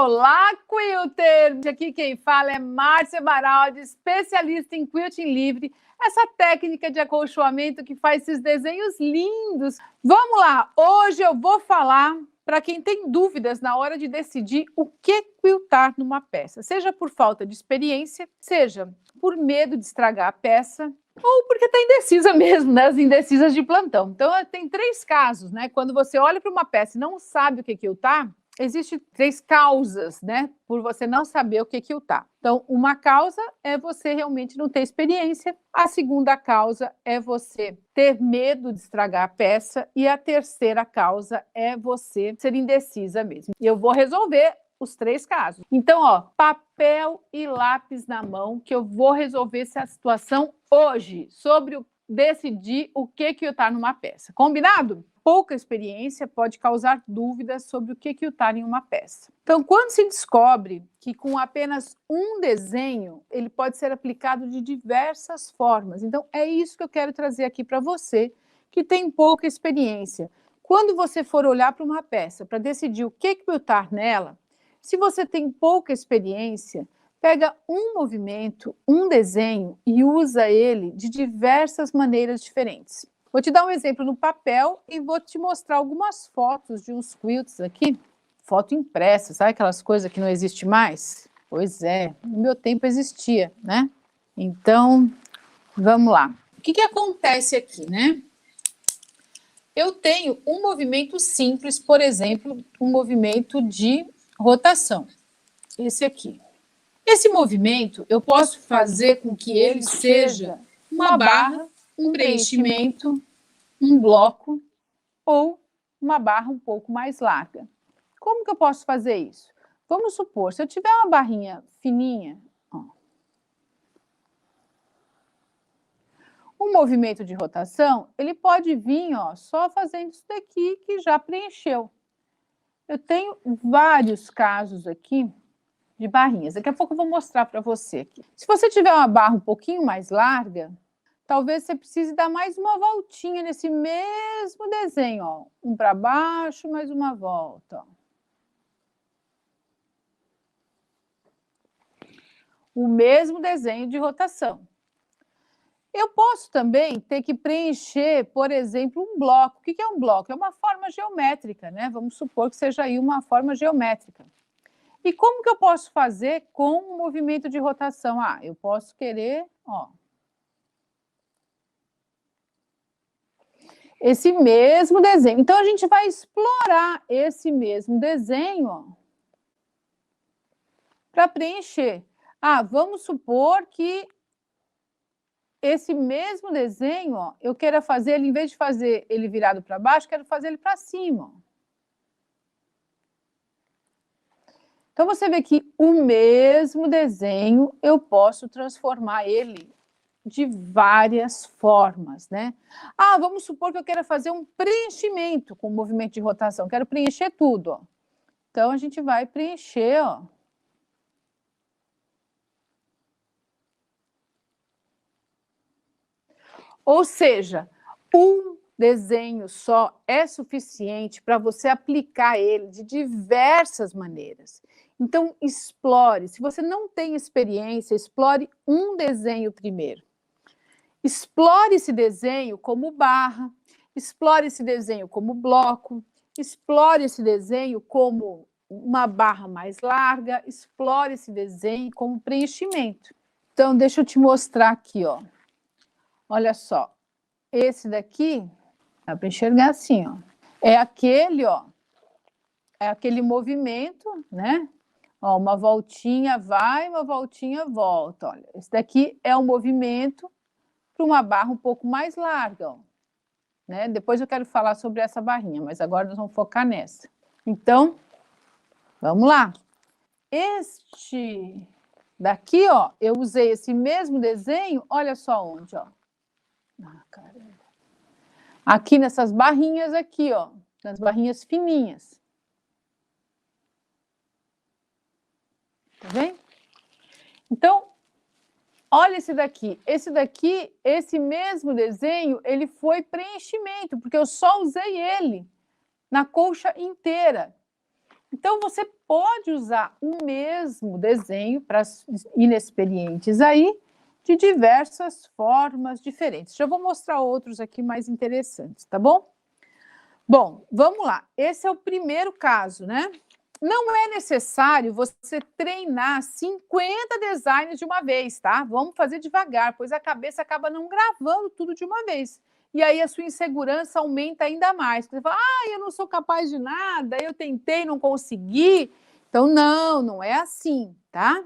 Olá, quilter! Aqui quem fala é Márcia Baraldi, especialista em quilting livre, essa técnica de acolchoamento que faz esses desenhos lindos. Vamos lá, hoje eu vou falar para quem tem dúvidas na hora de decidir o que quiltar numa peça, seja por falta de experiência, seja por medo de estragar a peça, ou porque está indecisa mesmo, né? As indecisas de plantão. Então, tem três casos, né? Quando você olha para uma peça e não sabe o que quiltar, existem três causas, né? Por você não saber o que quiltar. Então, uma causa é você realmente não ter experiência. A segunda causa é você ter medo de estragar a peça. E a terceira causa é você ser indecisa mesmo. E eu vou resolver os três casos. Então, ó, papel e lápis na mão, que eu vou resolver essa situação hoje, sobre decidir o que quiltar numa peça. Combinado? Pouca experiência pode causar dúvidas sobre o que quiltar em uma peça. Então, quando se descobre que com apenas um desenho, ele pode ser aplicado de diversas formas. Então, é isso que eu quero trazer aqui para você, que tem pouca experiência. Quando você for olhar para uma peça para decidir o que quiltar nela, se você tem pouca experiência, pega um movimento, um desenho e usa ele de diversas maneiras diferentes. Vou te dar um exemplo no papel e vou te mostrar algumas fotos de uns quilts aqui. Foto impressa, sabe aquelas coisas que não existem mais? Pois é, no meu tempo existia, né? Então, vamos lá. O que acontece aqui, né? Eu tenho um movimento simples, por exemplo, um movimento de rotação. Esse aqui. Esse movimento, eu posso fazer com que ele seja uma barra, um preenchimento, um bloco ou uma barra um pouco mais larga. Como que eu posso fazer isso? Vamos supor, se eu tiver uma barrinha fininha, ó, um movimento de rotação, ele pode vir, ó, só fazendo isso daqui que já preencheu. Eu tenho vários casos aqui de barrinhas. Daqui a pouco eu vou mostrar para você aqui. Se você tiver uma barra um pouquinho mais larga, talvez você precise dar mais uma voltinha nesse mesmo desenho, ó. Um para baixo, mais uma volta, ó. O mesmo desenho de rotação. Eu posso também ter que preencher, por exemplo, um bloco. O que é um bloco? É uma forma geométrica, né? Vamos supor que seja aí uma forma geométrica. E como que eu posso fazer com o movimento de rotação? Ah, eu posso querer, ó, esse mesmo desenho. Então, a gente vai explorar esse mesmo desenho para preencher. Ah, vamos supor que esse mesmo desenho, ó, eu queira fazer ele, em vez de fazer ele virado para baixo, quero fazer ele para cima. Então, você vê que o mesmo desenho, eu posso transformar ele de várias formas, né? Ah, vamos supor que eu queira fazer um preenchimento com movimento de rotação. Quero preencher tudo, ó. Então, a gente vai preencher, ó. Ou seja, um desenho só é suficiente para você aplicar ele de diversas maneiras. Então, explore. Se você não tem experiência, explore um desenho primeiro. Explore esse desenho como barra, explore esse desenho como bloco, explore esse desenho como uma barra mais larga, explore esse desenho como preenchimento. Então, deixa eu te mostrar aqui, ó. Olha só, esse daqui, dá para enxergar assim, ó. É aquele, ó, é aquele movimento, né? Ó, uma voltinha vai, uma voltinha volta, olha. Esse daqui é um movimento para uma barra um pouco mais larga, ó, né? Depois eu quero falar sobre essa barrinha, mas agora nós vamos focar nessa. Então, vamos lá. Este daqui, ó, eu usei esse mesmo desenho, olha só onde, ó. Ah, caramba. Aqui nessas barrinhas aqui, ó, nas barrinhas fininhas. Tá vendo? Então, olha esse daqui. Esse mesmo desenho, ele foi preenchimento, porque eu só usei ele na colcha inteira. Então, você pode usar o mesmo desenho para inexperientes aí, de diversas formas diferentes. Já vou mostrar outros aqui mais interessantes, tá bom? Bom, vamos lá. Esse é o primeiro caso, né? Não é necessário você treinar 50 designs de uma vez, tá? Vamos fazer devagar, pois a cabeça acaba não gravando tudo de uma vez. E aí a sua insegurança aumenta ainda mais. Você fala, eu não sou capaz de nada, eu tentei, não consegui. Então, não é assim, tá?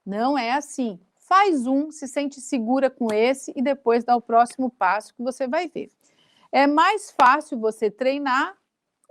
Não é assim. Faz um, se sente segura com esse e depois dá o próximo passo que você vai ver. É mais fácil você treinar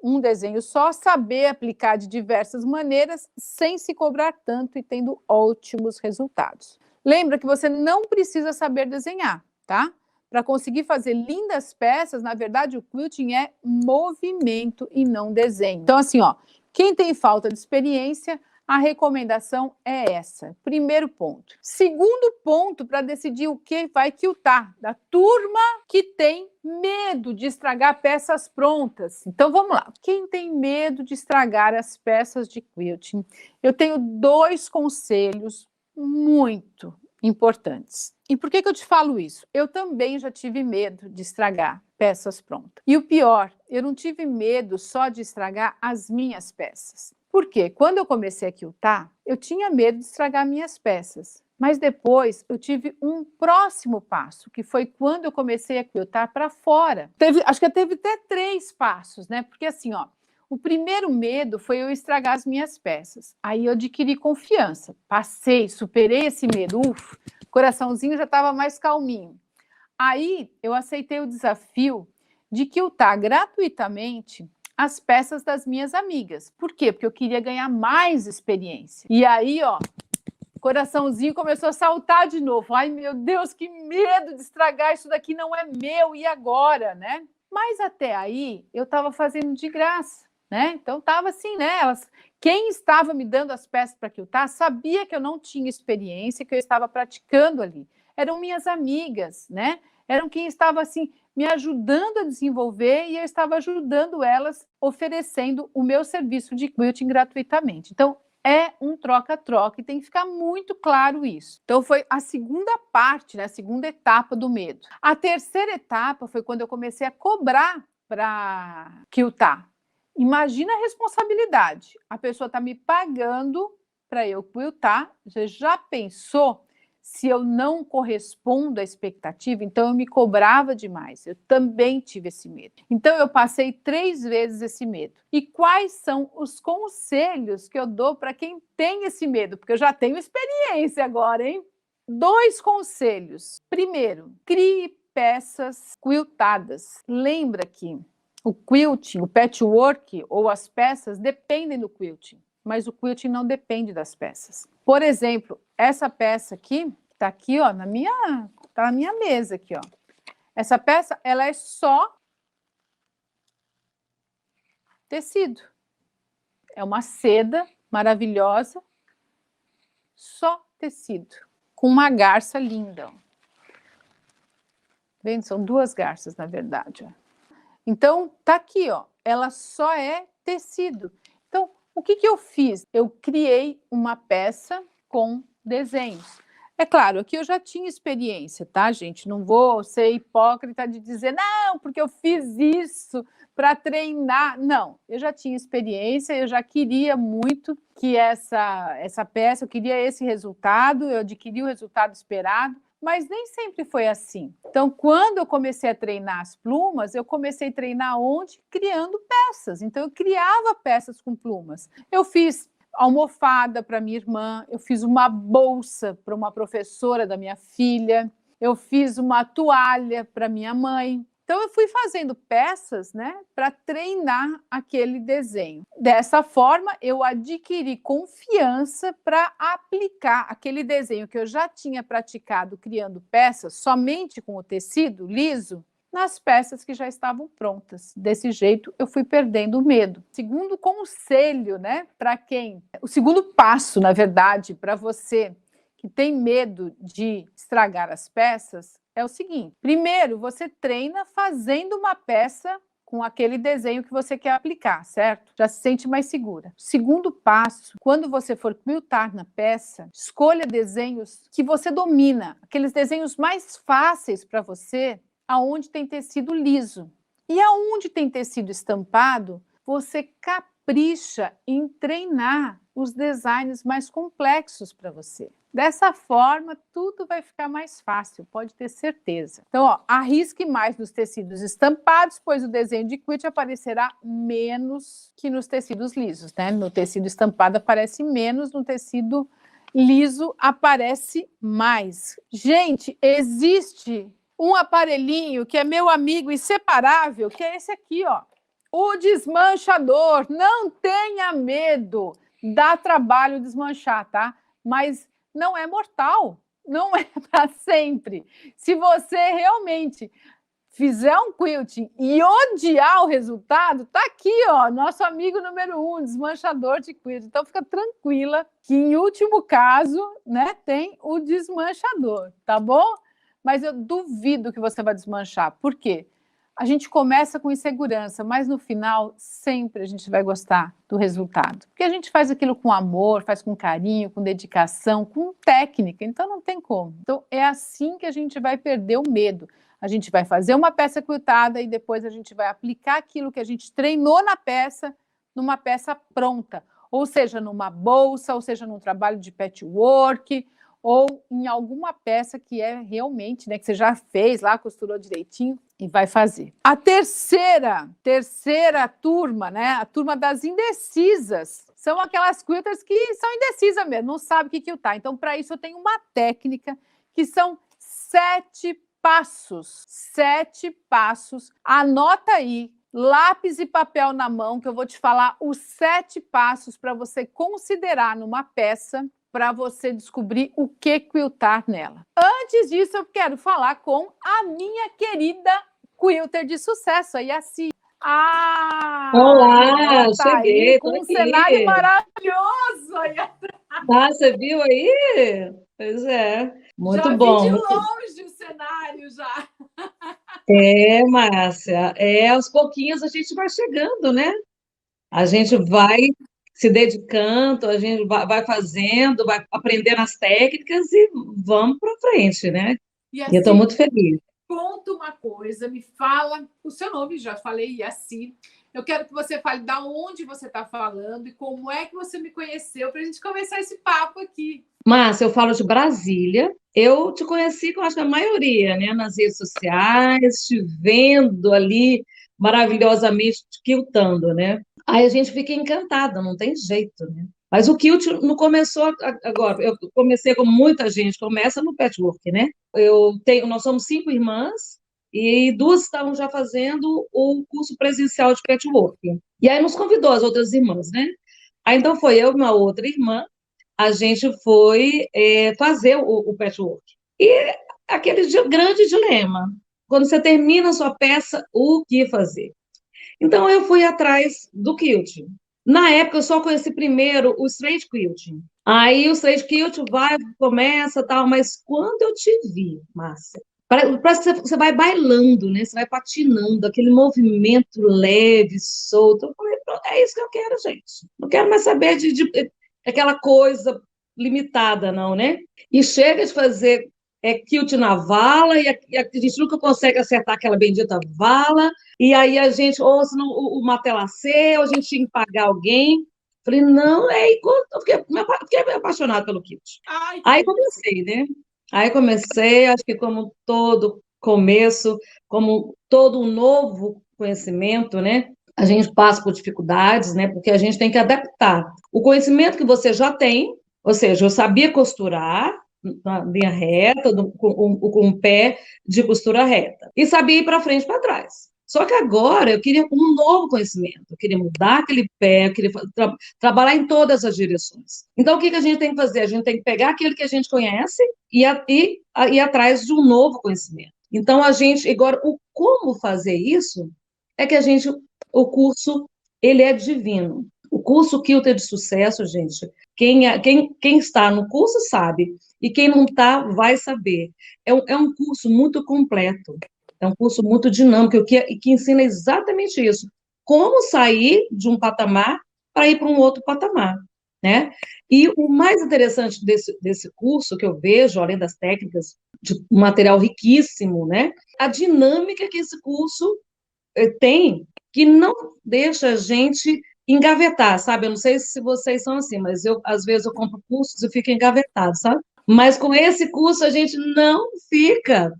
um desenho só, saber aplicar de diversas maneiras, sem se cobrar tanto e tendo ótimos resultados. Lembra que você não precisa saber desenhar, tá? Para conseguir fazer lindas peças, na verdade, o quilting é movimento e não desenho. Então, assim, ó, quem tem falta de experiência, a recomendação é essa. Primeiro ponto. Segundo ponto, para decidir o que vai quiltar, da turma que tem medo de estragar peças prontas. Então, vamos lá. Quem tem medo de estragar as peças de quilting? Eu tenho 2 conselhos muito importantes. E por que eu te falo isso? Eu também já tive medo de estragar peças prontas. E o pior, eu não tive medo só de estragar as minhas peças. Por quê? Quando eu comecei a quiltar, eu tinha medo de estragar minhas peças. Mas depois eu tive um próximo passo, que foi quando eu comecei a quiltar para fora. Acho que teve até 3 passos, né? Porque assim, ó, o primeiro medo foi eu estragar as minhas peças. Aí eu adquiri confiança, passei, superei esse medo, coraçãozinho já estava mais calminho. Aí eu aceitei o desafio de quiltar gratuitamente as peças das minhas amigas. Por quê? Porque eu queria ganhar mais experiência. E aí, ó, coraçãozinho começou a saltar de novo. Ai, meu Deus, que medo de estragar, isso daqui não é meu, e agora, né? Mas até aí, eu estava fazendo de graça, né? Então, estava assim, né? Quem estava me dando as peças para quiltar sabia que eu não tinha experiência, que eu estava praticando ali. Eram minhas amigas, né? Eram quem estava, assim, me ajudando a desenvolver e eu estava ajudando elas, oferecendo o meu serviço de quilting gratuitamente. Então, é um troca-troca e tem que ficar muito claro isso. Então, foi a segunda parte, né, a segunda etapa do medo. A terceira etapa foi quando eu comecei a cobrar para quiltar. Imagina a responsabilidade. A pessoa está me pagando para eu quiltar. Você já pensou se eu não correspondo à expectativa? Então, eu me cobrava demais. Eu também tive esse medo. Então, eu passei 3 vezes esse medo. E quais são os conselhos que eu dou para quem tem esse medo? Porque eu já tenho experiência agora, hein? 2 conselhos. Primeiro, crie peças quiltadas. Lembra que o quilting, o patchwork ou as peças dependem do quilting, mas o quilting não depende das peças. Por exemplo, essa peça aqui, tá aqui, ó, tá na minha mesa aqui, ó. Essa peça, ela é só tecido. É uma seda maravilhosa, só tecido, com uma garça linda, ó. Vendo? São 2 garças, na verdade, ó. Então, tá aqui, ó, ela só é tecido. Então, o que eu fiz? Eu criei uma peça com desenhos. É claro, aqui eu já tinha experiência, tá, gente? Não vou ser hipócrita de dizer, não, porque eu fiz isso para treinar. Não, eu já tinha experiência, eu já queria muito que essa peça, eu queria esse resultado, eu adquiri o resultado esperado. Mas nem sempre foi assim. Então, quando eu comecei a treinar as plumas, eu comecei a treinar onde? Criando peças. Então, eu criava peças com plumas. Eu fiz almofada para minha irmã, eu fiz uma bolsa para uma professora da minha filha, eu fiz uma toalha para minha mãe. Então, eu fui fazendo peças, né, para treinar aquele desenho. Dessa forma, eu adquiri confiança para aplicar aquele desenho que eu já tinha praticado criando peças somente com o tecido liso, nas peças que já estavam prontas. Desse jeito, eu fui perdendo o medo. Segundo conselho, né, para quem? O segundo passo, na verdade, para você que tem medo de estragar as peças, é o seguinte: primeiro, você treina fazendo uma peça com aquele desenho que você quer aplicar, certo? Já se sente mais segura. Segundo passo, quando você for quiltar na peça, escolha desenhos que você domina, aqueles desenhos mais fáceis para você, aonde tem tecido liso. E aonde tem tecido estampado, você capricha em treinar os designs mais complexos para você. Dessa forma, tudo vai ficar mais fácil, pode ter certeza. Então, ó, arrisque mais nos tecidos estampados, pois o desenho de quilt aparecerá menos que nos tecidos lisos, né? No tecido estampado aparece menos, no tecido liso aparece mais. Gente, existe um aparelhinho que é meu amigo inseparável, que é esse aqui, ó. O desmanchador. Não tenha medo. Dá trabalho desmanchar, tá? Mas não é mortal. Não é para sempre. Se você realmente fizer um quilting e odiar o resultado, tá aqui, ó, nosso amigo número 1, desmanchador de quilt. Então fica tranquila que em último caso, né, tem o desmanchador, tá bom? Mas eu duvido que você vai desmanchar. Por quê? A gente começa com insegurança, mas no final sempre a gente vai gostar do resultado. Porque a gente faz aquilo com amor, faz com carinho, com dedicação, com técnica, então não tem como. Então é assim que a gente vai perder o medo. A gente vai fazer uma peça quiltada e depois a gente vai aplicar aquilo que a gente treinou na peça, numa peça pronta. Ou seja, numa bolsa, ou seja, num trabalho de patchwork, ou em alguma peça que é realmente, né, que você já fez lá, costurou direitinho e vai fazer. A terceira turma, né, a turma das indecisas, são aquelas quilters que são indecisas mesmo, não sabe o que quiltar. Então, para isso, eu tenho uma técnica que são 7 passos. 7 passos. Anota aí, lápis e papel na mão, que eu vou te falar os 7 passos para você considerar numa peça, para você descobrir o que quiltar nela. Antes disso, eu quero falar com a minha querida quilter de sucesso, a Yaci. Olá, Ela tá aí cheguei, tô com um cenário aqui. maravilhoso. Ah, você viu aí? Pois é, muito Já vi bom. de longe o cenário já. É, Márcia, aos pouquinhos a gente vai chegando, né? A gente vai se dedicando, a gente vai fazendo, vai aprendendo as técnicas e vamos para frente, né? E eu estou Yaci, muito feliz. conta uma coisa, me fala o seu nome, já falei, Yaci. Eu quero que você fale de onde você está falando e como é que você me conheceu para a gente começar esse papo aqui. Márcia, eu falo de Brasília. Eu te conheci, com acho que a maioria, né, nas redes sociais, te vendo ali maravilhosamente quiltando, né? Aí a gente fica encantada, não tem jeito, né? Mas o quilt não começou agora. Eu comecei como muita gente começa no patchwork, né? Nós somos 5 irmãs e 2 estavam já fazendo o curso presencial de patchwork. E aí nos convidou as outras irmãs, né? Aí então foi eu e uma outra irmã, a gente foi fazer o patchwork. E aquele grande dilema, quando você termina a sua peça, o que fazer? Então eu fui atrás do quilting. Na época eu só conheci primeiro o straight quilting. Aí o straight quilting vai, começa, tal, mas quando eu te vi, Márcia, parece que você vai bailando, né? Você vai patinando, aquele movimento leve, solto. Eu falei, pronto, é isso que eu quero, gente. Não quero mais saber de aquela coisa limitada, não, né? E chega de fazer quilt na vala, e a gente nunca consegue acertar aquela bendita vala, e aí a gente, ou se não, o matelacê, ou a gente tinha que pagar alguém. Falei, não, eu fiquei apaixonada pelo quilt. Ai, que Aí delícia. comecei, né? Aí comecei, acho que como todo começo, como todo um novo conhecimento, né? A gente passa por dificuldades, né? Porque a gente tem que adaptar o conhecimento que você já tem, ou seja, eu sabia costurar na linha reta, com o pé de costura reta, e sabia ir para frente e para trás. Só que agora eu queria um novo conhecimento, eu queria mudar aquele pé, eu queria trabalhar em todas as direções. Então, o que a gente tem que fazer? A gente tem que pegar aquilo que a gente conhece e ir atrás de um novo conhecimento. Então, agora, o como fazer isso é que o curso, ele é divino. O curso Quilter de Sucesso, gente, quem está no curso sabe, e quem não está vai saber. É um curso muito completo. É um curso muito dinâmico, que ensina exatamente isso. Como sair de um patamar para ir para um outro patamar, né? E o mais interessante desse curso que eu vejo, além das técnicas, de um material riquíssimo, né? A dinâmica que esse curso tem, que não deixa a gente engavetar, sabe? Eu não sei se vocês são assim, mas eu, às vezes, eu compro cursos e fico engavetado, sabe? Mas com esse curso a gente não fica,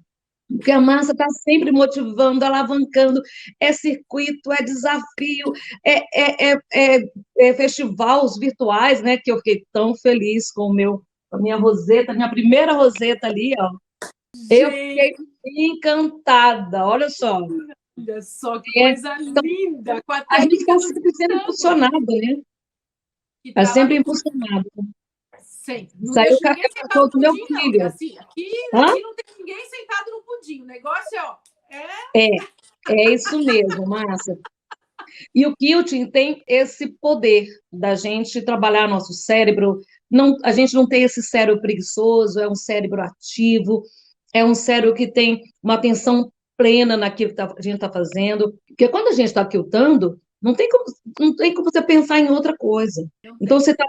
porque a massa está sempre motivando, alavancando, é circuito, é desafio, é festivais virtuais, né? Que eu fiquei tão feliz com com a minha roseta, minha primeira roseta ali, ó. Eu fiquei Gente, encantada, olha só. olha só que É, coisa linda, com a a gente técnica está do sempre sendo impulsionado, né? que Está está lá sempre no impulsionado. sempre. Não Saiu o deixa ninguém sentado cachorro no do meu pudim, não. Que filho. assim, Hã? aqui não tem ninguém sentado no pudim. O negócio é, ó, é É, é isso mesmo, Márcia. E o quilting tem esse poder da gente trabalhar nosso cérebro. Não, a gente não tem esse cérebro preguiçoso, é um cérebro ativo, é um cérebro que tem uma atenção plena naquilo que a gente está fazendo. Porque quando a gente está quiltando, não tem como você pensar em outra coisa. não Então, tem. você está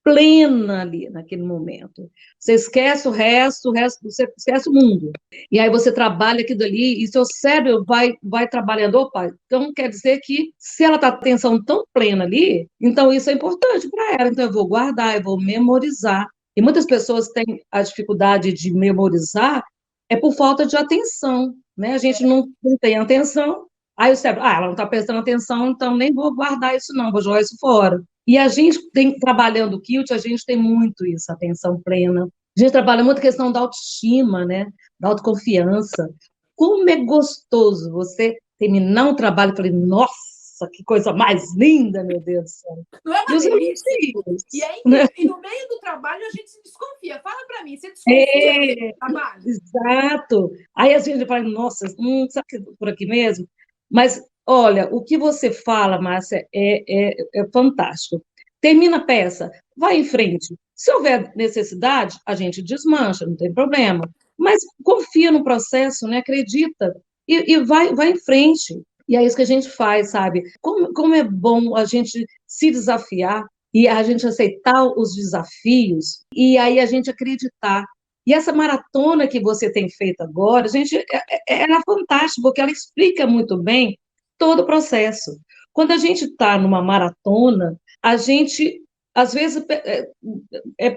plena ali naquele momento. Você esquece o resto, você esquece o mundo. E aí você trabalha aquilo ali e seu cérebro vai trabalhando. Opa, então quer dizer que se ela está com atenção tão plena ali, então isso é importante para ela. Então eu vou guardar, eu vou memorizar. E muitas pessoas têm a dificuldade de memorizar é por falta de atenção, né? A gente não tem atenção, aí o cérebro, ela não está prestando atenção, então nem vou guardar isso não, vou jogar isso fora. E a gente tem, trabalhando o Kilt, a gente tem muito isso, atenção plena. A gente trabalha muito a questão da autoestima, né? Da autoconfiança. Como é gostoso você terminar um trabalho e falar, nossa, que coisa mais linda, meu Deus do céu. Não é E uma os delícia? E elogios, é né? incrível. E no meio do trabalho a gente se desconfia. Fala para mim, você desconfia no meio É, do trabalho? exato. Aí a gente fala, nossa, sabe que é por aqui mesmo? Mas, olha, o que você fala, Márcia, é fantástico. Termina a peça, vai em frente. Se houver necessidade, a gente desmancha, não tem problema. Mas confia no processo, né? Acredita e vai em frente. E é isso que a gente faz, sabe? Como é bom a gente se desafiar e a gente aceitar os desafios e aí a gente acreditar. E essa maratona que você tem feito agora, gente, ela é fantástica, porque ela explica muito bem todo o processo. Quando a gente está numa maratona, a gente, às vezes,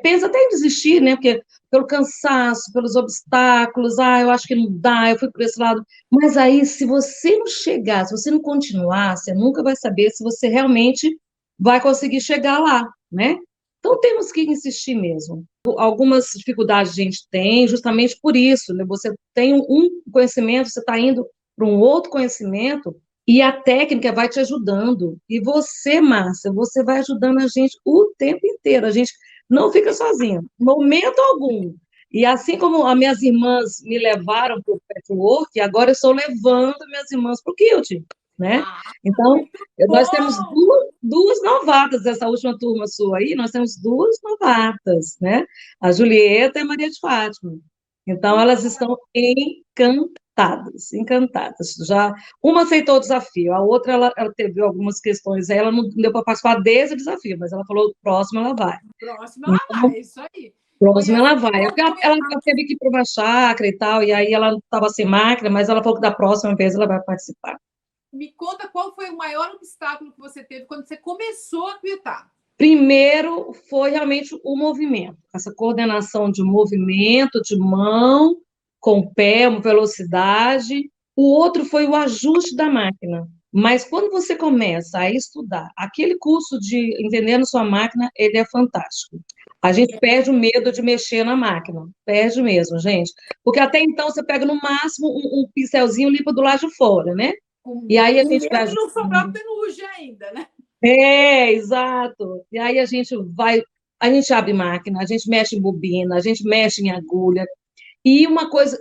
pensa até em desistir, né? Porque pelo cansaço, pelos obstáculos, eu acho que não dá, eu fui por esse lado. Mas aí, se você não chegar, se você não continuar, você nunca vai saber se você realmente vai conseguir chegar lá, né? Então, temos que insistir mesmo. Algumas dificuldades a gente tem, justamente por isso, né? Você tem um conhecimento, você está indo para um outro conhecimento, e a técnica vai te ajudando. E você, Márcia, você vai ajudando a gente o tempo inteiro. A gente não fica sozinha, momento algum. E assim como as minhas irmãs me levaram para o patchwork, agora eu estou levando minhas irmãs para o quilting, né? Ah, Então, muito nós temos bom! duas novatas dessa última turma sua aí, nós temos duas novatas, né? A Julieta e a Maria de Fátima. Então, Que elas estão encantadas, encantadas. Já uma aceitou o desafio, a outra ela teve algumas questões, aí ela não deu para participar desse desafio, mas ela falou, próximo ela vai. próxima ela Então, vai, é isso aí. próximo Conhece ela vai. É porque ela teve que ir para uma chácara e tal, e aí ela estava sem máquina, mas ela falou que da próxima vez ela vai participar. Me conta qual foi o maior obstáculo que você teve quando você começou a quiltar. Primeiro foi realmente o movimento, essa coordenação de movimento, de mão, com o pé, uma velocidade. O outro foi o ajuste da máquina. Mas quando você começa a estudar, aquele curso de Entendendo Sua Máquina, ele é fantástico. A gente perde o medo de mexer na máquina, perde mesmo, gente. Porque até então você pega no máximo um pincelzinho limpa do lado de fora, né? E aí a Com gente vai medo de não sobrar ajustando. penugem ainda, né? Exato. E aí a gente abre máquina, a gente mexe em bobina, a gente mexe em agulha. E uma coisa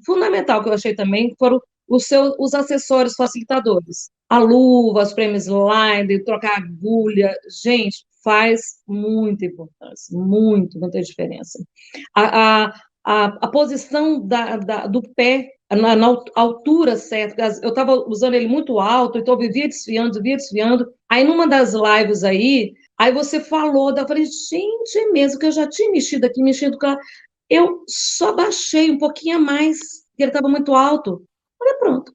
fundamental que eu achei também foram os acessórios facilitadores. A luva, os prêmios slide, trocar agulha. Gente, faz muita importância, muita diferença. A, a, a posição do pé na altura certa. Eu estava usando ele muito alto, então eu vivia desfiando. Aí, numa das lives aí você falou, daí eu falei, gente, é mesmo que eu já tinha mexido com ela. Eu só baixei um pouquinho a mais, porque ele estava muito alto. Falei, pronto,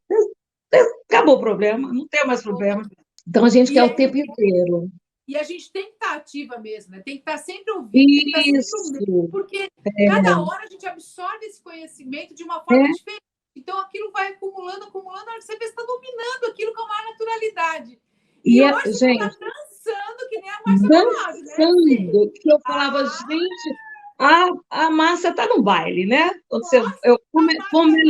acabou o problema, não tem mais problema. Então, a gente quer o tempo inteiro. E a gente tem que estar ativa mesmo, né? Tem que estar sempre ouvindo, tem que estar sempre ouvindo, Isso. porque cada hora a gente absorve esse conhecimento de uma forma diferente. Então, aquilo vai acumulando, na hora que você vê, você está dominando aquilo com uma naturalidade. E hoje você está dançando que nem a Márcia Baraldi, né? Dançando, que eu falava, gente, a Márcia está no baile, né? Como é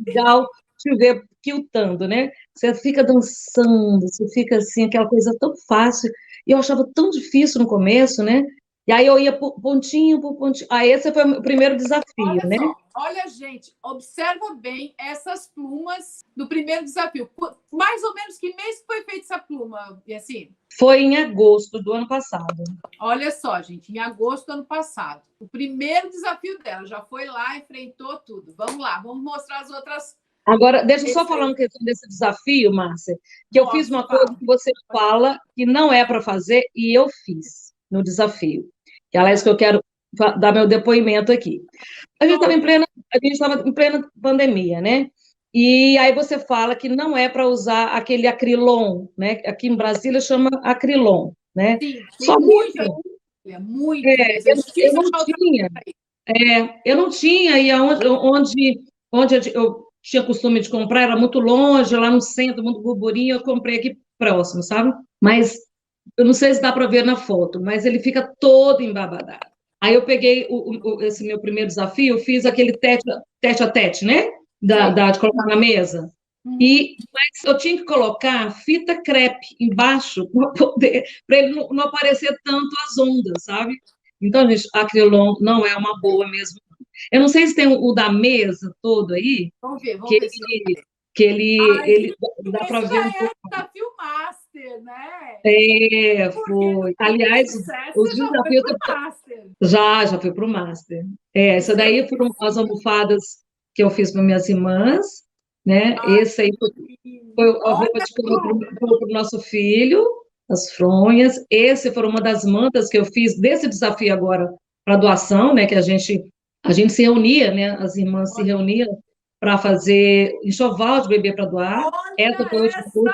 legal te ver quiltando, né? Você fica dançando, você fica assim, aquela coisa tão fácil. E eu achava tão difícil no começo, né? E aí eu ia pontinho por pontinho. Aí esse foi o primeiro desafio, né? Olha, gente, observa bem essas plumas do primeiro desafio. Mais ou menos que mês foi feita essa pluma, e assim? Foi em agosto do ano passado. Olha só, gente, em agosto do ano passado. O primeiro desafio dela, já foi lá, enfrentou tudo. Vamos lá, vamos mostrar as outras. Agora, deixa eu só falar uma questão desse desafio, Márcia, que eu fiz uma coisa que você fala que não é para fazer, e eu fiz no desafio. Que, aliás, que eu quero dar meu depoimento aqui. A gente estava em plena pandemia, né? E aí você fala que não é para usar aquele acrilon, né? Aqui em Brasília chama acrilon, né? Sim, só muito. É muito. Eu não tinha, e onde eu tinha costume de comprar era muito longe, lá no centro, muito burburinho, eu comprei aqui próximo, sabe? Mas eu não sei se dá para ver na foto, mas ele fica todo embabadado. Aí eu peguei esse meu primeiro desafio, fiz aquele tete a tete, né? De colocar na mesa. Mas eu tinha que colocar fita crepe embaixo para ele não aparecer tanto as ondas, sabe? Então, gente, acrilon não é uma boa mesmo. Eu não sei se tem o da mesa todo aí. Vamos ver. Que ele dá para ver um pouco. Desafio Master, né? Foi. Aliás, os desafios. Já fui para o Master. Essa daí foram as almofadas que eu fiz para minhas irmãs, né? Esse aí foi a roupa de cama para o nosso filho, as fronhas. Esse foi uma das mantas que eu fiz desse desafio agora para doação, né? Que a gente se reunia, né? As irmãs se reuniam para fazer enxoval de bebê para doar. Essa foi essas plumas,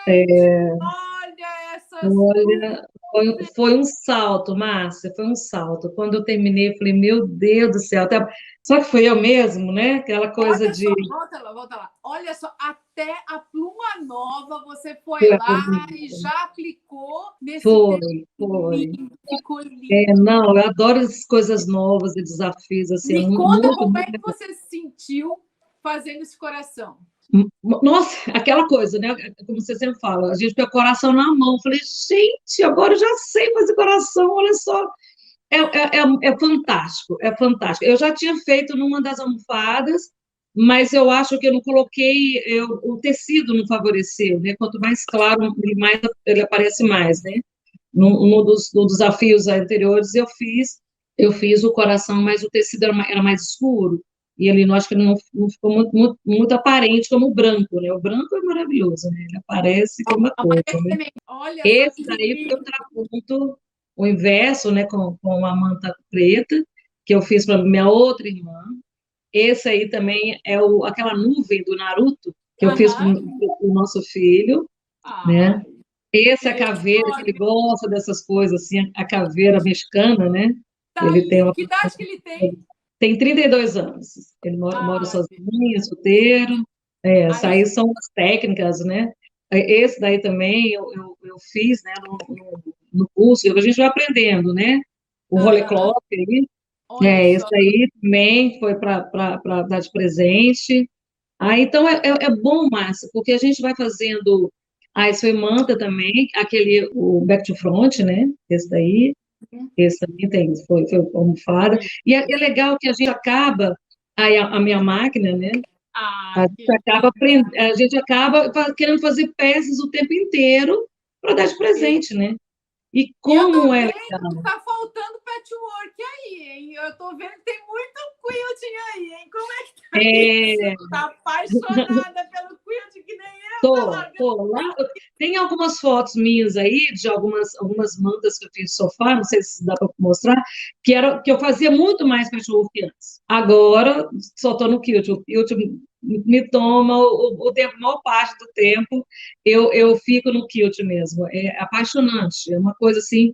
gente! Olha essas foi um salto, Márcia, foi um salto. Quando eu terminei, eu falei, meu Deus do céu. Só que foi eu mesmo, né? Aquela coisa de... Volta lá. Olha só, até a pluma nova você foi lá e já aplicou nesse Foi. Ficou lindo. Não, eu adoro as coisas novas e desafios. Assim, Me conta como é que você se sentiu fazendo esse coração. Nossa, aquela coisa, né? Como você sempre fala, a gente tem o coração na mão. Eu falei, gente, agora eu já sei fazer coração, olha só. É fantástico, é fantástico. Eu já tinha feito numa das almofadas, mas eu acho que eu não coloquei, o tecido não favoreceu, né? Quanto mais claro, mais ele aparece mais, né? Num dos desafios anteriores, eu fiz o coração, mas o tecido era mais escuro, e ele, acho que não ficou muito aparente como o branco, né? O branco é maravilhoso, né? Ele aparece como uma coisa, né? Esse daí foi o trapunto, o inverso, né? Com a manta preta, que eu fiz para minha outra irmã. Esse aí também é aquela nuvem do Naruto, que eu fiz para o nosso filho, né? Esse é a caveira, que ele gosta dessas coisas, assim, a caveira mexicana, né? Ele tem que idade que ele tem? Tem 32 anos. Ele mora sozinho, solteiro. Essas aí são as técnicas, né? Esse daí também eu fiz, né, no curso, a gente vai aprendendo, né? O rolê clock aí. Esse aí também foi para dar de presente. Então, é bom, Márcia, porque a gente vai fazendo... esse foi manta também, o back to front, né? Esse daí. Esse também foi almofada. E é legal que a gente acaba, a minha máquina, né? A gente acaba querendo fazer peças o tempo inteiro para dar de presente, né? E como é legal. Tá faltando patchwork aí, hein? Eu tô vendo que tem muito quilting aí, hein? Como é que tá É, isso? Tá apaixonada pelo quilting que nem eu, tá tô, largando. tô lá. Tem algumas fotos minhas aí, de algumas mantas que eu fiz de sofá, não sei se dá para mostrar, que eu fazia muito mais cachorro que antes. Agora, só estou no quilt. O quilt me toma o tempo, a maior parte do tempo, eu fico no quilt mesmo. É apaixonante, é uma coisa assim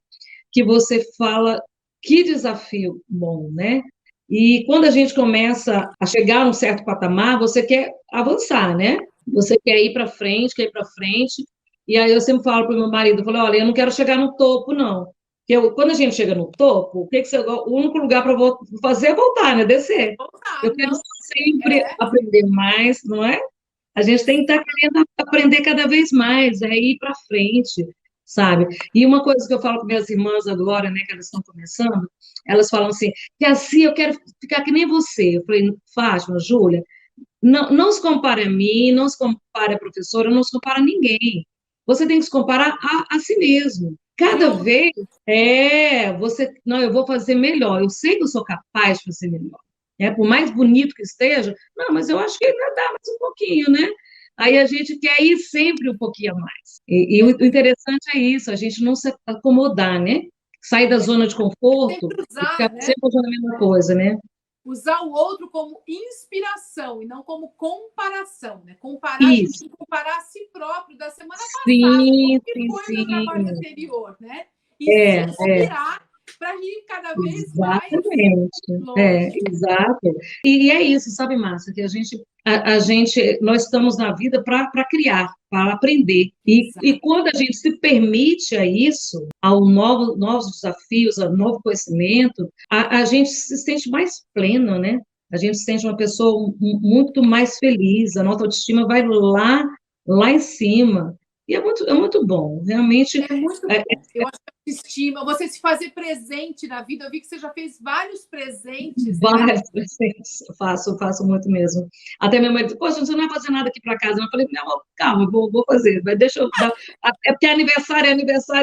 que você fala, que desafio bom, né? E quando a gente começa a chegar a um certo patamar, você quer avançar, né? Você quer ir para frente, quer ir para frente. E aí eu sempre falo para o meu marido, eu falo, olha, eu não quero chegar no topo, não. Porque quando a gente chega no topo, o único lugar para fazer é voltar, né? Descer. Voltar, Eu quero não. sempre É, aprender mais, não é? A gente tem que estar querendo aprender cada vez mais, é ir para frente, sabe? E uma coisa que eu falo com minhas irmãs agora, né, que elas estão começando, elas falam assim, que assim, eu quero ficar que nem você. Eu falei, Fátima, Júlia, não se compare a mim, não se compare a professora, não se compare a ninguém. Você tem que se comparar a si mesmo. Cada eu, vez você, não, eu vou fazer melhor. Eu sei que eu sou capaz de fazer melhor. Né? Por mais bonito que esteja, não, mas eu acho que ainda dá mais um pouquinho, né? Aí a gente quer ir sempre um pouquinho a mais. E o interessante é isso, a gente não se acomodar, né? Sair da zona de conforto sempre e ficar usar, né? sempre fazendo a mesma coisa, né? Usar o outro como inspiração e não como comparação, né? Comparar, a gente Isso. tem que comparar a si próprio da semana passada, como Sim, que sim, foi o meu trabalho sim. anterior, né? E se É, é, inspirar para ir cada vez mais exatamente. É, longe. exato. E é isso, sabe, Márcia, que nós estamos na vida para criar, para aprender. E Exato. quando a gente se permite a isso, novos desafios, ao novo conhecimento, a gente se sente mais pleno, né? A gente se sente uma pessoa muito mais feliz, a nossa autoestima vai lá em cima. E é muito bom, realmente. É muito é, bom. Eu acho que estima, você se fazer presente na vida. Eu vi que você já fez vários presentes, né? Várias vezes, faço muito mesmo. Até minha mãe disse, poxa, você não vai fazer nada aqui para casa. Eu falei, não, calma, vou fazer, mas deixa eu dar. É porque é aniversário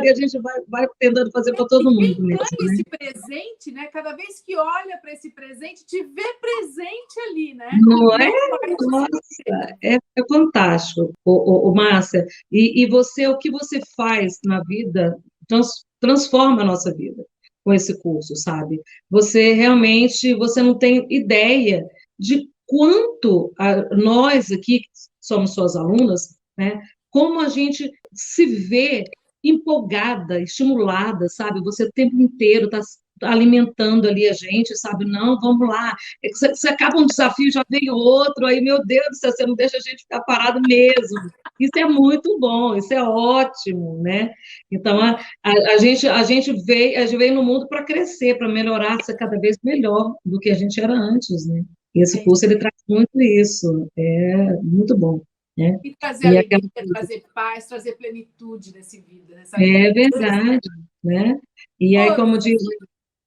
e a gente vai tentando fazer para E todo mundo quem mesmo, ganha né? esse presente, né? Cada vez que olha para esse presente, te vê presente ali, né? Não é? Não vai te esquecer. Nossa, é fantástico, Márcia. E você, o que você faz na vida transforma a nossa vida com esse curso, sabe? Você realmente, você não tem ideia de quanto nós aqui, que somos suas alunas, né? Como a gente se vê empolgada, estimulada, sabe? Você o tempo inteiro está alimentando ali a gente, sabe? Não, vamos lá. Você acaba um desafio, já vem outro, aí, meu Deus do céu, você não deixa a gente ficar parado mesmo. Isso é muito bom, isso é ótimo, né? Então, a gente veio no mundo para crescer, para melhorar, ser cada vez melhor do que a gente era antes, né? E esse É isso curso, ele aí. traz muito isso, é muito bom, né? E trazer E aquela, alegria, trazer paz, trazer plenitude nessa vida. é verdade, né? E aí, Ô, como diz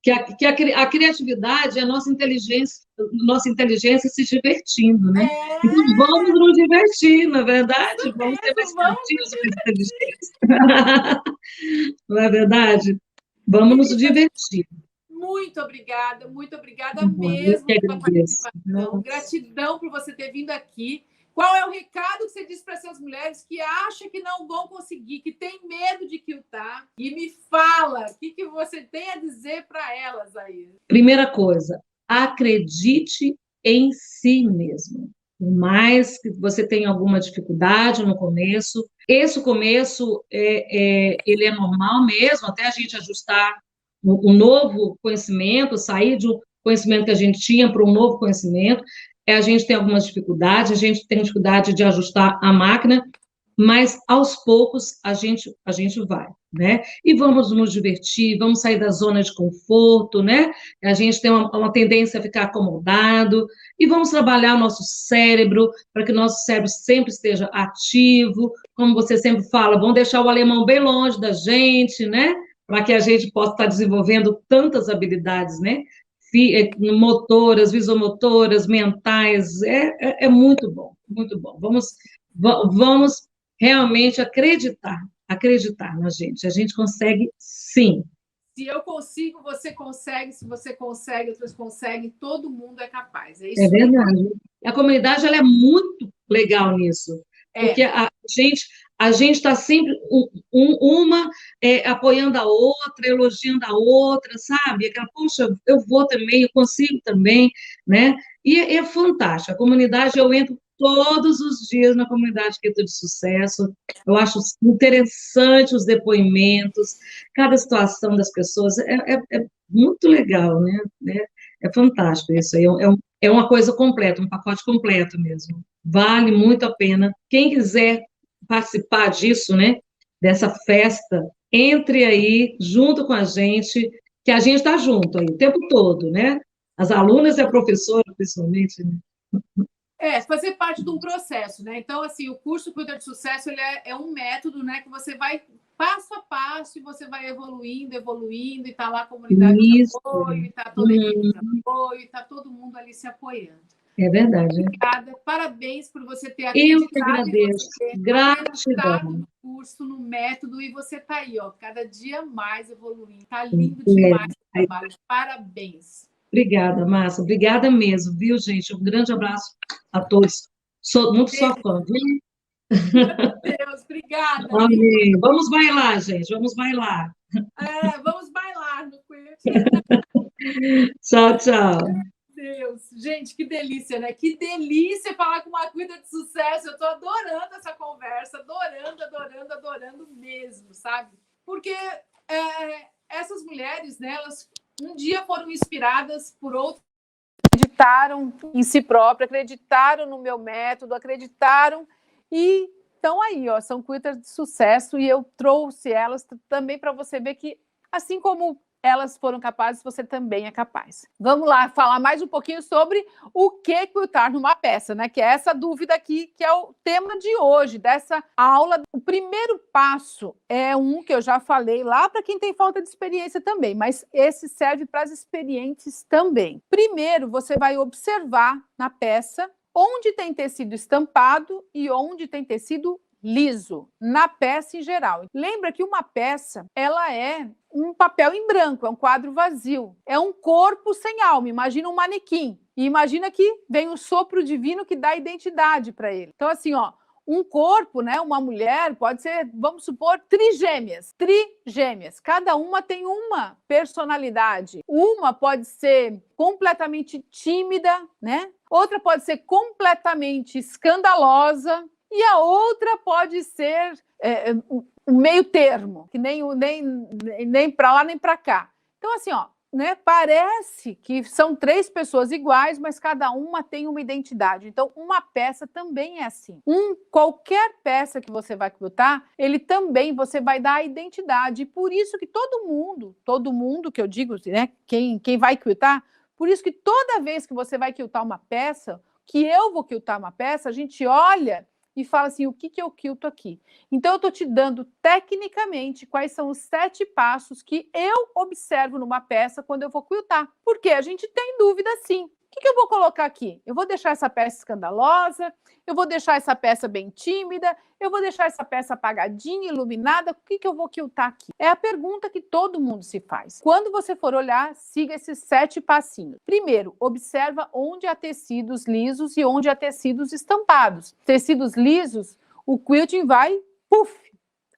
a criatividade é a nossa inteligência se divertindo, né? Então, é vamos nos divertir, na é verdade? isso Vamos ser mais mesmo, vamos criativos, nos mais divertir. inteligentes. Não é verdade? Vamos nos Querida, divertir. muito obrigada Bom, eu mesmo que pela agradeço. participação. Gratidão por você ter vindo aqui. Qual é o recado que você diz para essas mulheres que acham que não vão conseguir, que têm medo de quiltar? E me fala, o que você tem a dizer para elas aí? Primeira coisa, acredite em si mesmo. Por mais que você tenha alguma dificuldade no começo, esse começo ele é normal mesmo, até a gente ajustar um novo conhecimento, sair de um conhecimento que a gente tinha para um novo conhecimento, a gente tem algumas dificuldades, a gente tem dificuldade de ajustar a máquina, mas aos poucos a gente vai, né? E vamos nos divertir, vamos sair da zona de conforto, né? A gente tem uma tendência a ficar acomodado e vamos trabalhar o nosso cérebro para que o nosso cérebro sempre esteja ativo, como você sempre fala, vamos deixar o alemão bem longe da gente, né? Para que a gente possa estar desenvolvendo tantas habilidades, né? Motoras, visomotoras, mentais, é muito bom, muito bom. Vamos realmente acreditar na gente. A gente consegue sim. Se eu consigo, você consegue. Se você consegue, outras conseguem. Todo mundo é capaz. É É isso aí. verdade. A comunidade ela é muito legal nisso, porque É. a gente está sempre uma apoiando a outra, elogiando a outra, sabe? Aquela, poxa, eu vou também, eu consigo também, né? E é fantástico. A comunidade, eu entro todos os dias na comunidade Arquitetura de Sucesso. Eu acho interessante os depoimentos, cada situação das pessoas é muito legal, né? É fantástico isso aí. É uma coisa completa, um pacote completo mesmo. Vale muito a pena. Quem quiser participar disso, né? Dessa festa, entre aí junto com a gente, que a gente está junto aí o tempo todo, né? As alunas e a professora, principalmente, né? Fazer parte de um processo, né? Então, assim, o curso Cuida de Sucesso ele é um método, né? Que você vai passo a passo e você vai evoluindo, e tá lá a comunidade de Isso. apoio, e tá toda a equipe de apoio, e tá todo mundo ali se apoiando. É verdade. Obrigada, parabéns por você ter Eu que acreditado em agradeço. você, acreditado Gratidão. no curso, no método, e você tá aí, ó, cada dia mais evoluindo. Tá lindo demais o É. trabalho. Parabéns. Obrigada, Márcia. Obrigada mesmo, viu, gente? Um grande abraço a todos. Sou muito sua fã, viu? Deus, obrigada, viu? Amém. Vamos bailar, gente. Vamos bailar. Vamos bailar no quiz. Tchau, tchau. Deus, gente, que delícia, né? Que delícia falar com uma cuida de sucesso. Eu tô adorando essa conversa, adorando mesmo, sabe? Porque essas mulheres, né, elas um dia foram inspiradas por outras, acreditaram em si próprias, acreditaram no meu método, acreditaram e estão aí, ó, são cuidas de sucesso, e eu trouxe elas também para você ver que, assim como elas foram capazes, você também é capaz. Vamos lá falar mais um pouquinho sobre o que quiltar numa peça, né? Que é essa dúvida aqui, que é o tema de hoje, dessa aula. O primeiro passo é um que eu já falei lá para quem tem falta de experiência também, mas esse serve para as experientes também. Primeiro, você vai observar na peça onde tem tecido estampado e onde tem tecido liso, na peça em geral. Lembra que uma peça, ela é um papel em branco, é um quadro vazio, é um corpo sem alma. Imagina um manequim, e imagina que vem o sopro divino que dá identidade para ele. Então, assim, ó, um corpo, né, uma mulher, pode ser, vamos supor, trigêmeas. Cada uma tem uma personalidade. Uma pode ser completamente tímida, né? Outra pode ser completamente escandalosa, e a outra pode ser um meio termo, que nem para lá nem para cá. Então, assim, ó, né, parece que são três pessoas iguais, mas cada uma tem uma identidade. Então, uma peça também é assim. Qualquer peça que você vai quiltar, ele também você vai dar a identidade. E por isso que todo mundo que eu digo, né, quem vai quiltar, por isso que toda vez que você vai quiltar uma peça, que eu vou quiltar uma peça, a gente olha e fala assim, o que eu quilto aqui? Então, eu estou te dando, tecnicamente, quais são os 7 passos que eu observo numa peça quando eu vou quiltar. Porque a gente tem dúvida, sim. O que eu vou colocar aqui? Eu vou deixar essa peça escandalosa? Eu vou deixar essa peça bem tímida? Eu vou deixar essa peça apagadinha, iluminada? O que eu vou quiltar aqui? É a pergunta que todo mundo se faz. Quando você for olhar, siga esses 7 passinhos. Primeiro, observa onde há tecidos lisos e onde há tecidos estampados. Tecidos lisos, o quilting vai,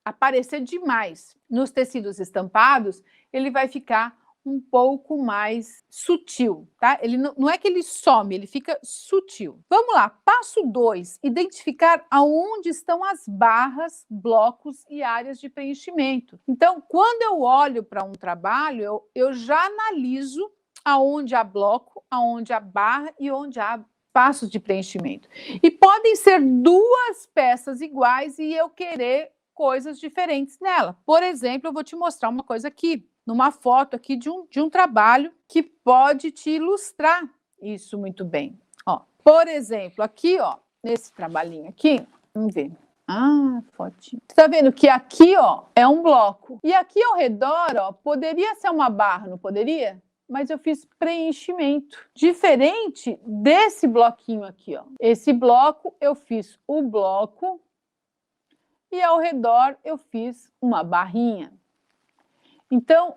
aparecer demais. Nos tecidos estampados, ele vai ficar um pouco mais sutil, tá? Ele não é que ele some, ele fica sutil. Vamos lá, passo 2, identificar aonde estão as barras, blocos e áreas de preenchimento. Então, quando eu olho para um trabalho, eu já analiso aonde há bloco, aonde há barra e onde há passos de preenchimento. E podem ser 2 peças iguais e eu querer coisas diferentes nela. Por exemplo, eu vou te mostrar uma coisa aqui, numa foto aqui de um trabalho que pode te ilustrar isso muito bem. Ó, por exemplo, aqui, ó, nesse trabalhinho aqui, vamos ver. Fotinho. Você tá vendo que aqui, ó, é um bloco. E aqui ao redor, ó, poderia ser uma barra, não poderia? Mas eu fiz preenchimento. Diferente desse bloquinho aqui, ó. Esse bloco, eu fiz o bloco e ao redor eu fiz uma barrinha. Então,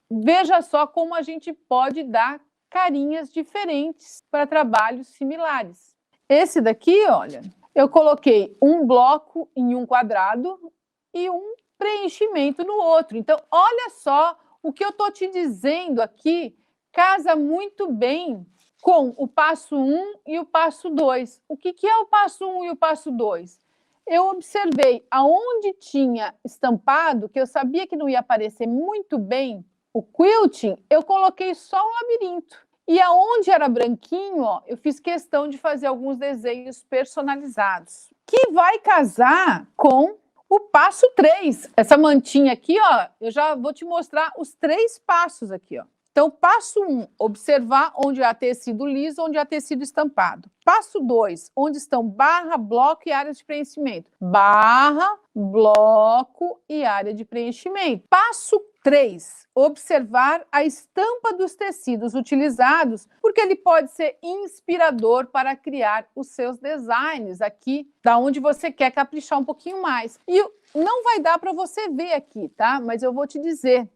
veja só como a gente pode dar carinhas diferentes para trabalhos similares. Esse daqui, olha, eu coloquei um bloco em um quadrado e um preenchimento no outro. Então, olha só, o que eu estou te dizendo aqui casa muito bem com o passo 1 e o passo 2. O que é o passo 1 e o passo 2? Eu observei aonde tinha estampado, que eu sabia que não ia aparecer muito bem o quilting, eu coloquei só um labirinto. E aonde era branquinho, ó, eu fiz questão de fazer alguns desenhos personalizados, que vai casar com o passo 3. Essa mantinha aqui, ó, eu já vou te mostrar os 3 passos aqui, ó. Então, passo 1, observar onde há tecido liso, onde há tecido estampado. Passo 2, onde estão barra, bloco e área de preenchimento. Barra, bloco e área de preenchimento. Passo 3, observar a estampa dos tecidos utilizados, porque ele pode ser inspirador para criar os seus designs aqui, da onde você quer caprichar um pouquinho mais. E não vai dar para você ver aqui, tá? Mas eu vou te dizer.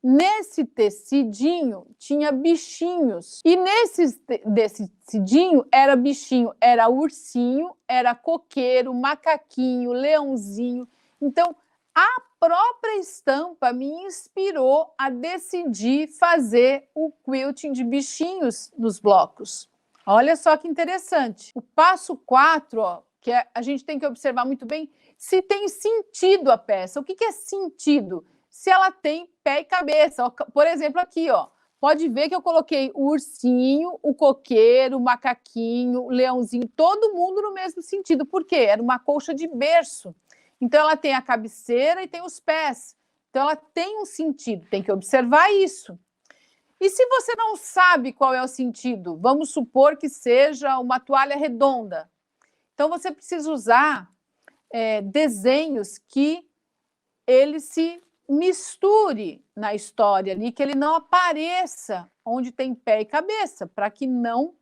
Nesse tecidinho tinha bichinhos. E desse tecidinho era bichinho, era ursinho, era coqueiro, macaquinho, leãozinho. Então, a própria estampa me inspirou a decidir fazer o quilting de bichinhos nos blocos. Olha só que interessante. O passo 4, ó, que a gente tem que observar muito bem se tem sentido a peça. O que é sentido? Se ela tem pé e cabeça. Por exemplo, aqui, ó, pode ver que eu coloquei o ursinho, o coqueiro, o macaquinho, o leãozinho, todo mundo no mesmo sentido. Por quê? Era uma colcha de berço. Então, ela tem a cabeceira e tem os pés. Então, ela tem um sentido, tem que observar isso. E se você não sabe qual é o sentido, vamos supor que seja uma toalha redonda. Então, você precisa usar desenhos que ele se misture na história ali, que ele não apareça onde tem pé e cabeça, para que não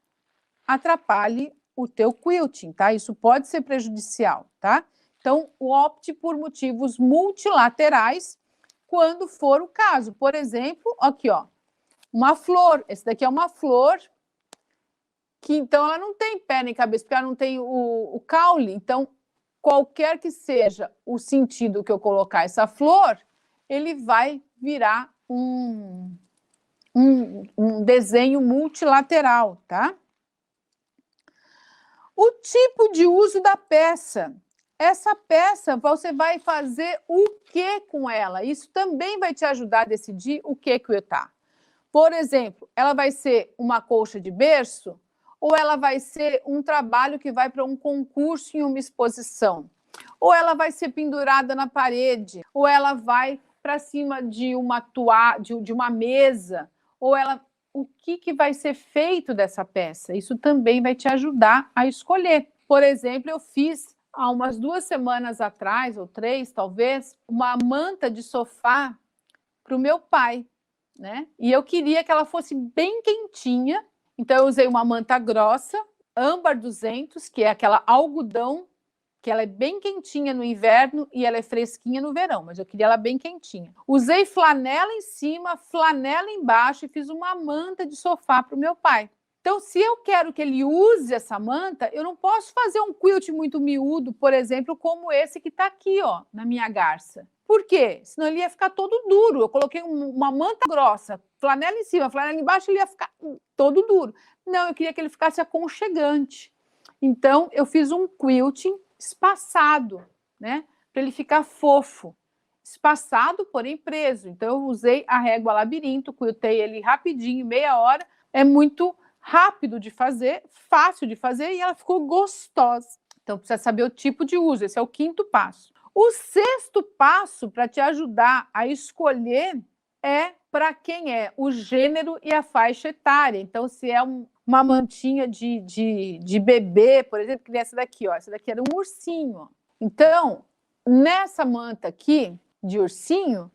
atrapalhe o teu quilting, tá? Isso pode ser prejudicial, tá? Então, opte por motivos multilaterais quando for o caso. Por exemplo, aqui, ó, uma flor. Esse daqui é uma flor que, então, ela não tem pé nem cabeça, porque ela não tem o caule. Então, qualquer que seja o sentido que eu colocar essa flor, ele vai virar um desenho multilateral, tá? O tipo de uso da peça. Essa peça, você vai fazer o que com ela? Isso também vai te ajudar a decidir o que tá. Por exemplo, ela vai ser uma colcha de berço ou ela vai ser um trabalho que vai para um concurso em uma exposição? Ou ela vai ser pendurada na parede? Ou ela vai para cima de uma de uma mesa? Ou ela... O que vai ser feito dessa peça? Isso também vai te ajudar a escolher. Por exemplo, eu fiz há umas 2 semanas atrás, ou 3 talvez, uma manta de sofá para o meu pai, né? E eu queria que ela fosse bem quentinha, então eu usei uma manta grossa, âmbar 200, que é aquela algodão, que ela é bem quentinha no inverno e ela é fresquinha no verão, mas eu queria ela bem quentinha. Usei flanela em cima, flanela embaixo e fiz uma manta de sofá para o meu pai. Então, se eu quero que ele use essa manta, eu não posso fazer um quilt muito miúdo, por exemplo, como esse que está aqui, ó, na minha garça. Por quê? Senão ele ia ficar todo duro. Eu coloquei uma manta grossa, flanela em cima, flanela embaixo, ele ia ficar todo duro. Não, eu queria que ele ficasse aconchegante. Então, eu fiz um quilting espaçado, né? Para ele ficar fofo. Espaçado, porém preso. Então, eu usei a régua labirinto, quiltei ele rapidinho, meia hora. É muito rápido de fazer, fácil de fazer e ela ficou gostosa. Então, precisa saber o tipo de uso. Esse é o 5º passo. O 6º passo para te ajudar a escolher é para quem é o gênero e a faixa etária. Então, se é uma mantinha de bebê, por exemplo, que nem essa daqui, ó. Essa daqui era um ursinho. Ó. Então, nessa manta aqui, de ursinho,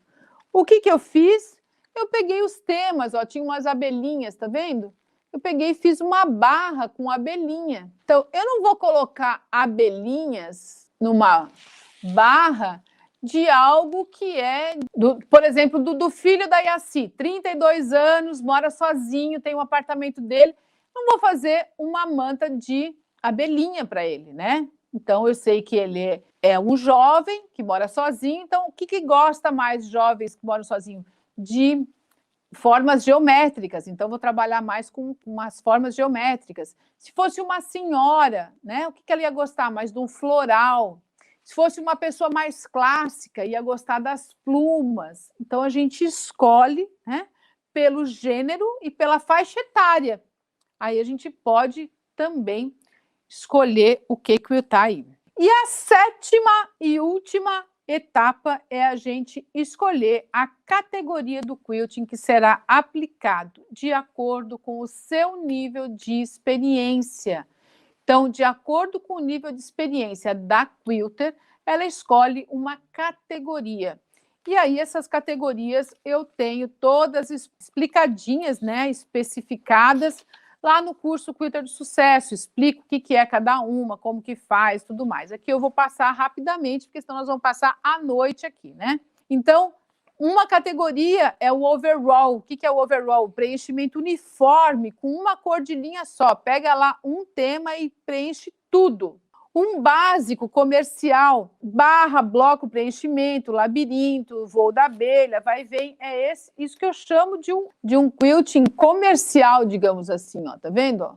o que eu fiz? Eu peguei os temas, ó, tinha umas abelhinhas, tá vendo? Eu peguei e fiz uma barra com abelhinha. Então, eu não vou colocar abelhinhas numa barra de algo que é, por exemplo, do filho da Yaci, 32 anos, mora sozinho, tem um apartamento dele, não vou fazer uma manta de abelhinha para ele, né? Então, eu sei que ele é um jovem que mora sozinho, então, o que gosta mais jovens que moram sozinhos? De formas geométricas, então vou trabalhar mais com umas formas geométricas. Se fosse uma senhora, né, o que ela ia gostar? Mais de um floral. Se fosse uma pessoa mais clássica, ia gostar das plumas. Então, a gente escolhe, né, pelo gênero e pela faixa etária. Aí a gente pode também escolher o que está aí. E a 7ª e última etapa é a gente escolher a categoria do quilting que será aplicado de acordo com o seu nível de experiência. Então, de acordo com o nível de experiência da quilter, ela escolhe uma categoria. E aí, essas categorias eu tenho todas explicadinhas, né, especificadas, lá no curso Quilter de Sucesso, explico o que é cada uma, como que faz, tudo mais. Aqui eu vou passar rapidamente, porque senão nós vamos passar a noite aqui, né? Então, uma categoria é o overall. O que é o overall? Preenchimento uniforme, com uma cor de linha só. Pega lá um tema e preenche tudo. Um básico comercial, barra, bloco, preenchimento, labirinto, voo da abelha, vai e vem, é isso que eu chamo de um quilting comercial, digamos assim, ó, tá vendo? Ó?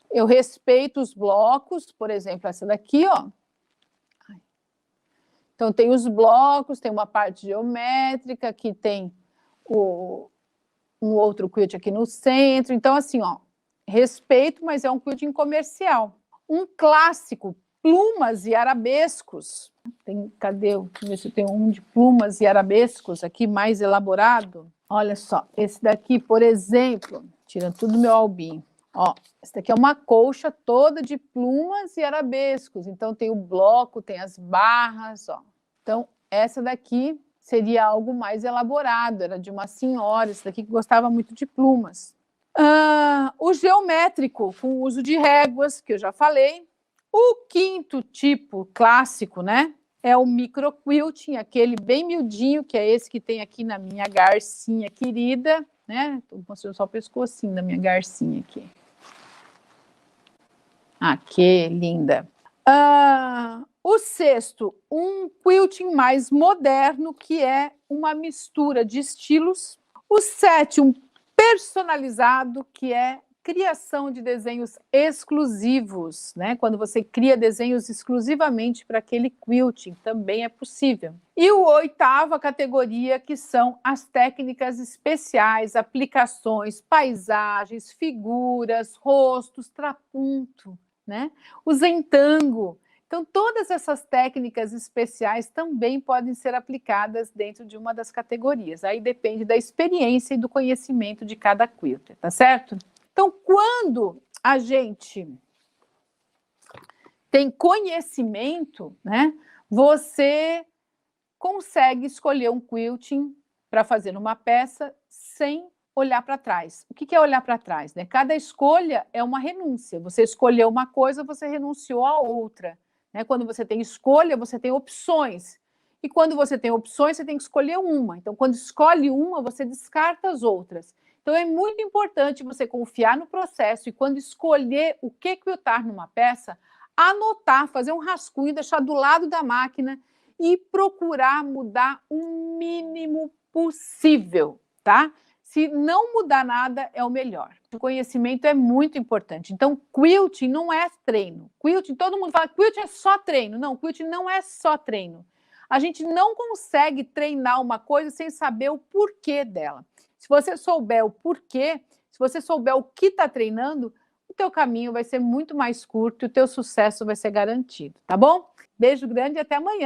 Eu respeito os blocos, por exemplo, essa daqui, ó. Então, tem os blocos, tem uma parte geométrica, aqui tem um outro quilt aqui no centro. Então, assim, ó, respeito, mas é um quilting comercial. Um clássico, plumas e arabescos. Cadê? Deixa eu ver se eu tenho um de plumas e arabescos aqui, mais elaborado. Olha só, esse daqui, por exemplo, tirando tudo do meu albinho. Ó, esse daqui é uma colcha toda de plumas e arabescos. Então, tem o bloco, tem as barras, ó. Então, essa daqui seria algo mais elaborado, era de uma senhora, esse daqui que gostava muito de plumas. O geométrico, com o uso de réguas, que eu já falei. O 5º tipo clássico, né, é o microquilting, aquele bem miudinho, que é esse que tem aqui na minha garcinha querida, né? Estou mostrando só o pescocinho da minha garcinha aqui. Ah, que linda! O 6º, um quilting mais moderno, que é uma mistura de estilos. O 7º, um personalizado, que é criação de desenhos exclusivos, né? Quando você cria desenhos exclusivamente para aquele quilting, também é possível. E o 8ª categoria, que são as técnicas especiais, aplicações, paisagens, figuras, rostos, trapunto, né? O zentango. Então, todas essas técnicas especiais também podem ser aplicadas dentro de uma das categorias. Aí depende da experiência e do conhecimento de cada quilter, tá certo? Então, quando a gente tem conhecimento, né, você consegue escolher um quilting para fazer uma peça sem olhar para trás. O que é olhar para trás? Né? Cada escolha é uma renúncia. Você escolheu uma coisa, você renunciou a outra. Né? Quando você tem escolha, você tem opções. E quando você tem opções, você tem que escolher uma. Então, quando escolhe uma, você descarta as outras. Então, é muito importante você confiar no processo e, quando escolher o que quiltar numa peça, anotar, fazer um rascunho, deixar do lado da máquina e procurar mudar o mínimo possível, tá? Se não mudar nada, é o melhor. O conhecimento é muito importante. Então, quilting não é treino. Quilting, todo mundo fala, quilting é só treino. Não, quilting não é só treino. A gente não consegue treinar uma coisa sem saber o porquê dela. Se você souber o porquê, se você souber o que está treinando, o teu caminho vai ser muito mais curto e o teu sucesso vai ser garantido, tá bom? Beijo grande e até amanhã.